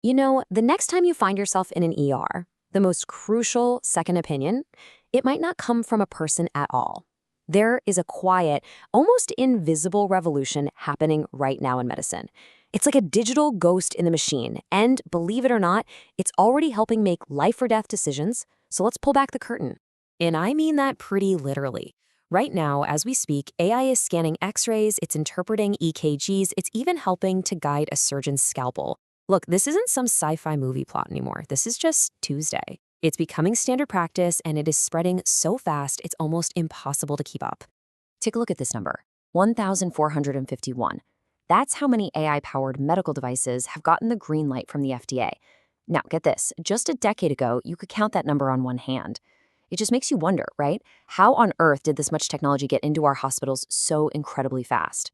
The next time you find yourself in an ER, the most crucial second opinion, it might not come from a person at all. There is a quiet, almost invisible revolution happening right now in medicine. It's like a digital ghost in the machine, and believe it or not, it's already helping make life or death decisions, so let's pull back the curtain. And I mean that pretty literally. Right now, as we speak, AI is scanning x-rays, it's interpreting EKGs, it's even helping to guide a surgeon's scalpel. Look, this isn't some sci-fi movie plot anymore. This is just Tuesday. It's becoming standard practice, and it is spreading so fast it's almost impossible to keep up. Take a look at this number, 1,451. That's how many AI-powered medical devices have gotten the green light from the FDA. Now, get this, just a decade ago, you could count that number on one hand. It just makes you wonder, right? How on earth did this much technology get into our hospitals so incredibly fast?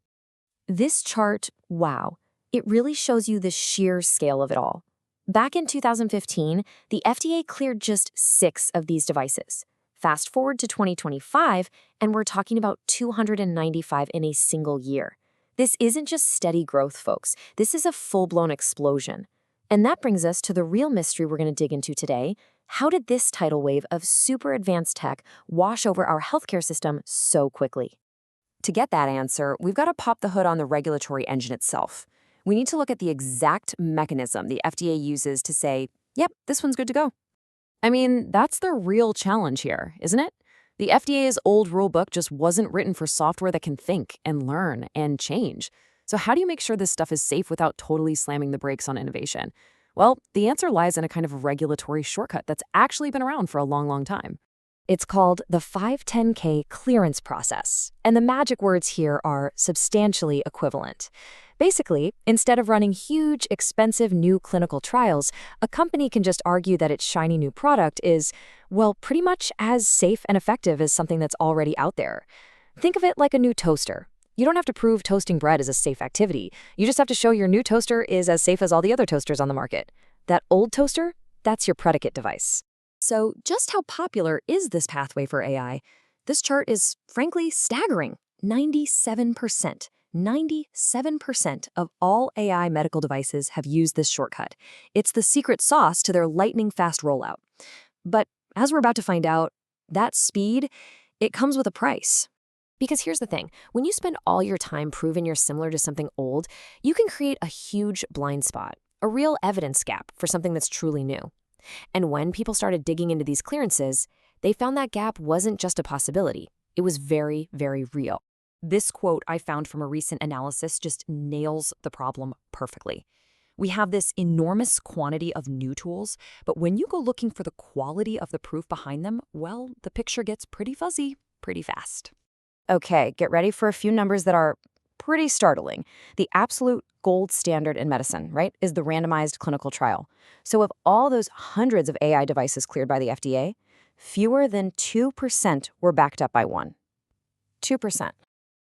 This chart, wow, it really shows you the sheer scale of it all. Back in 2015, the FDA cleared just 6 of these devices. Fast forward to 2025, and we're talking about 295 in a single year. This isn't just steady growth, folks. This is a full-blown explosion. And that brings us to the real mystery we're going to dig into today. How did this tidal wave of super advanced tech wash over our healthcare system so quickly? To get that answer, we've got to pop the hood on the regulatory engine itself. We need to look at the exact mechanism the FDA uses to say, yep, this one's good to go. I mean, that's the real challenge here, isn't it? The FDA's old rulebook just wasn't written for software that can think and learn and change. So how do you make sure this stuff is safe without totally slamming the brakes on innovation? Well, the answer lies in a kind of regulatory shortcut that's actually been around for a long, long time. It's called the 510(k) clearance process, and the magic words here are substantially equivalent. Basically, instead of running huge, expensive new clinical trials, a company can just argue that its shiny new product is, well, pretty much as safe and effective as something that's already out there. Think of it like a new toaster. You don't have to prove toasting bread is a safe activity. You just have to show your new toaster is as safe as all the other toasters on the market. That old toaster, that's your predicate device. So just how popular is this pathway for AI? This chart is, frankly, staggering. 97%. 97% of all AI medical devices have used this shortcut. It's the secret sauce to their lightning-fast rollout. But as we're about to find out, that speed, it comes with a price. Because here's the thing, when you spend all your time proving you're similar to something old, you can create a huge blind spot, a real evidence gap for something that's truly new. And when people started digging into these clearances, they found that gap wasn't just a possibility. It was very, very real. This quote I found from a recent analysis just nails the problem perfectly. We have this enormous quantity of new tools, but when you go looking for the quality of the proof behind them, well, the picture gets pretty fuzzy pretty fast. Okay, get ready for a few numbers that are pretty startling. The absolute gold standard in medicine, right, is the randomized clinical trial. So of all those hundreds of AI devices cleared by the FDA, fewer than 2% were backed up by one. 2%.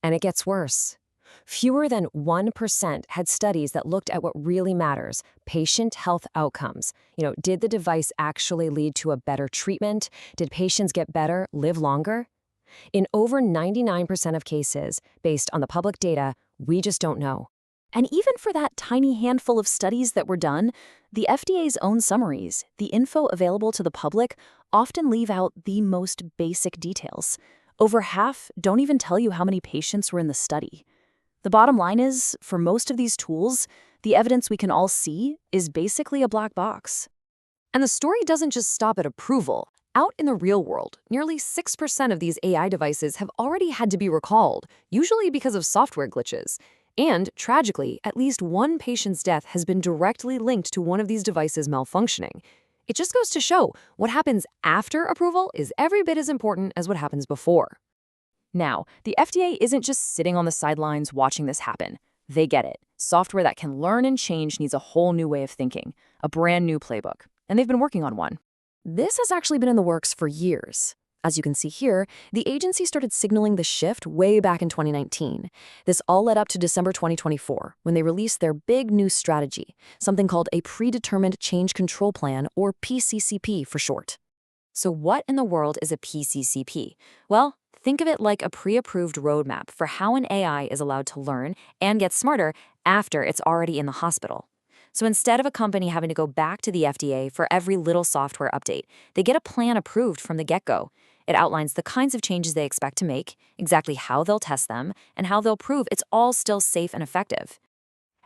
And it gets worse. Fewer than 1% had studies that looked at what really matters, patient health outcomes. Did the device actually lead to a better treatment? Did patients get better, live longer? In over 99% of cases, based on the public data, we just don't know. And even for that tiny handful of studies that were done, the FDA's own summaries, the info available to the public, often leave out the most basic details. Over half don't even tell you how many patients were in the study. The bottom line is, for most of these tools, the evidence we can all see is basically a black box. And the story doesn't just stop at approval. Out in the real world, nearly 6% of these AI devices have already had to be recalled, usually because of software glitches. And, tragically, at least one patient's death has been directly linked to one of these devices malfunctioning. It just goes to show what happens after approval is every bit as important as what happens before. Now, the FDA isn't just sitting on the sidelines watching this happen. They get it. Software that can learn and change needs a whole new way of thinking, a brand new playbook. And they've been working on one. This has actually been in the works for years. As you can see here, the agency started signaling the shift way back in 2019. This all led up to December 2024, when they released their big new strategy, something called a Predetermined Change Control Plan, or PCCP for short. So what in the world is a PCCP? Well, think of it like a pre-approved roadmap for how an AI is allowed to learn and get smarter after it's already in the hospital. So instead of a company having to go back to the FDA for every little software update, they get a plan approved from the get-go. It outlines the kinds of changes they expect to make, exactly how they'll test them, and how they'll prove it's all still safe and effective.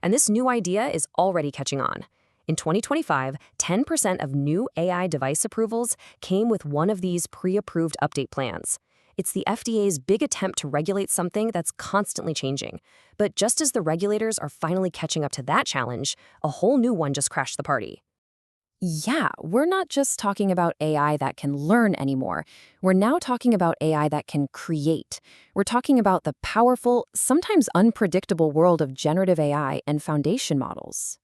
And this new idea is already catching on. In 2025, 10% of new AI device approvals came with one of these pre-approved update plans. It's the FDA's big attempt to regulate something that's constantly changing. But just as the regulators are finally catching up to that challenge, a whole new one just crashed the party. Yeah, we're not just talking about AI that can learn anymore. We're now talking about AI that can create. We're talking about the powerful, sometimes unpredictable world of generative AI and foundation models.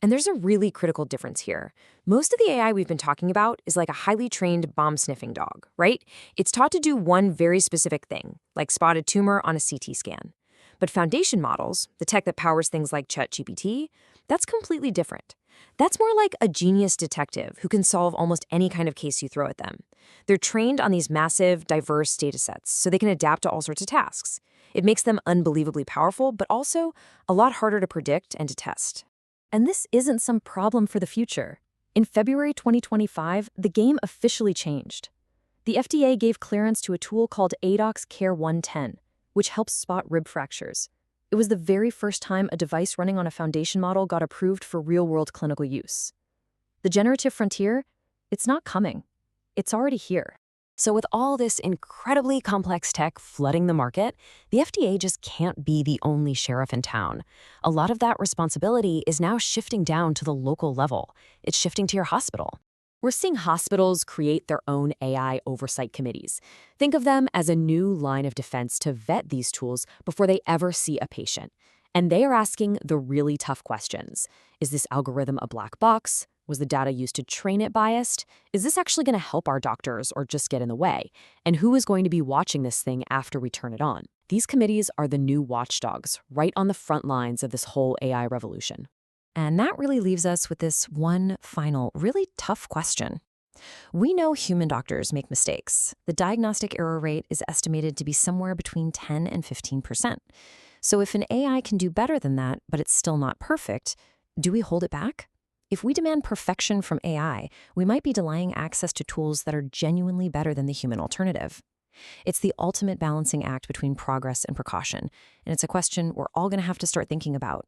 And there's a really critical difference here. Most of the AI we've been talking about is like a highly trained bomb-sniffing dog, right? It's taught to do one very specific thing, like spot a tumor on a CT scan. But foundation models, the tech that powers things like ChatGPT, that's completely different. That's more like a genius detective who can solve almost any kind of case you throw at them. They're trained on these massive, diverse datasets, so they can adapt to all sorts of tasks. It makes them unbelievably powerful, but also a lot harder to predict and to test. And this isn't some problem for the future. In February 2025, the game officially changed. The FDA gave clearance to a tool called ADOX Care 110, which helps spot rib fractures. It was the very first time a device running on a foundation model got approved for real-world clinical use. The generative frontier, it's not coming. It's already here. So with all this incredibly complex tech flooding the market, the FDA just can't be the only sheriff in town. A lot of that responsibility is now shifting down to the local level. It's shifting to your hospital. We're seeing hospitals create their own AI oversight committees. Think of them as a new line of defense to vet these tools before they ever see a patient. And they are asking the really tough questions. Is this algorithm a black box? Was the data used to train it biased? Is this actually going to help our doctors or just get in the way? And who is going to be watching this thing after we turn it on? These committees are the new watchdogs, right on the front lines of this whole AI revolution. And that really leaves us with this one final, really tough question. We know human doctors make mistakes. The diagnostic error rate is estimated to be somewhere between 10 and 15%. So if an AI can do better than that, but it's still not perfect, do we hold it back? If we demand perfection from AI, we might be delaying access to tools that are genuinely better than the human alternative. It's the ultimate balancing act between progress and precaution, and it's a question we're all going to have to start thinking about.